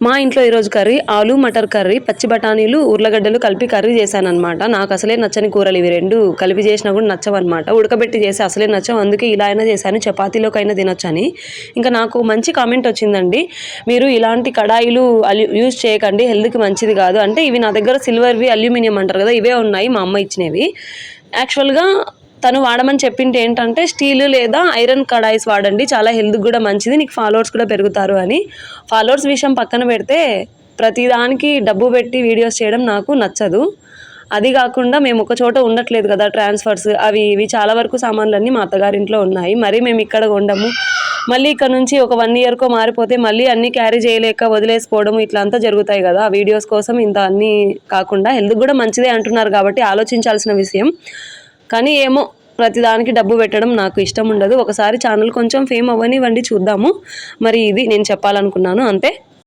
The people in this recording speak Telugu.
మా ఇంట్లో ఈరోజు కర్రీ ఆలు మటర్ కర్రీ, పచ్చి బఠానీలు, ఉర్లగడ్డలు కలిపి కర్రీ చేశానన్నమాట. నాకు అసలే నచ్చని కూరలు ఇవి రెండు కలిపి చేసినా కూడా నచ్చవన్నమాట. ఉడకబెట్టి చేసి అసలే నచ్చవు, అందుకే ఇలా అయినా చేశాను, చపాతీలోకైనా తినొచ్చని. ఇంకా నాకు మంచి కామెంట్ వచ్చిందండి, మీరు ఇలాంటి కడాయిలు యూజ్ చేయకండి, హెల్త్కి మంచిది కాదు అంటే. ఇవి నా దగ్గర సిల్వర్వి అల్యూమినియం అంటారు కదా, ఇవే ఉన్నాయి, మా అమ్మ ఇచ్చినవి. యాక్చువల్గా తను వాడమని చెప్పింటే ఏంటంటే స్టీల్ లేదా ఐరన్ కడాయిస్ వాడండి, చాలా హెల్త్కి కూడా మంచిది, నీకు ఫాలోవర్స్ కూడా పెరుగుతారు అని. ఫాలోవర్స్ విషయం పక్కన పెడితే ప్రతిదానికి డబ్బు పెట్టి వీడియోస్ చేయడం నాకు నచ్చదు. అది కాకుండా మేము ఒక చోట ఉండట్లేదు కదా, ట్రాన్స్ఫర్స్ అవి ఇవి చాలా వరకు సామాన్లన్నీ మా అత్తగారింట్లో ఉన్నాయి. మరి మేము ఇక్కడ ఉండము, మళ్ళీ ఇక్కడ నుంచి ఒక 1 ఇయర్కో మారిపోతే మళ్ళీ అన్నీ క్యారీ చేయలేక వదిలేసుకోవడం ఇట్లా అంతా జరుగుతాయి కదా. ఆ వీడియోస్ కోసం ఇంత అన్నీ కాకుండా హెల్త్కి కూడా మంచిదే అంటున్నారు కాబట్టి ఆలోచించాల్సిన విషయం. కానీ ఏమో, ప్రతిదానికి డబ్బు పెట్టడం నాకు ఇష్టం ఉండదు. ఒకసారి ఛానల్ కొంచెం ఫేమ్ అవ్వనివ్వండి, చూద్దాము. మరి ఇది నేను చెప్పాలనుకున్నాను, అంతే.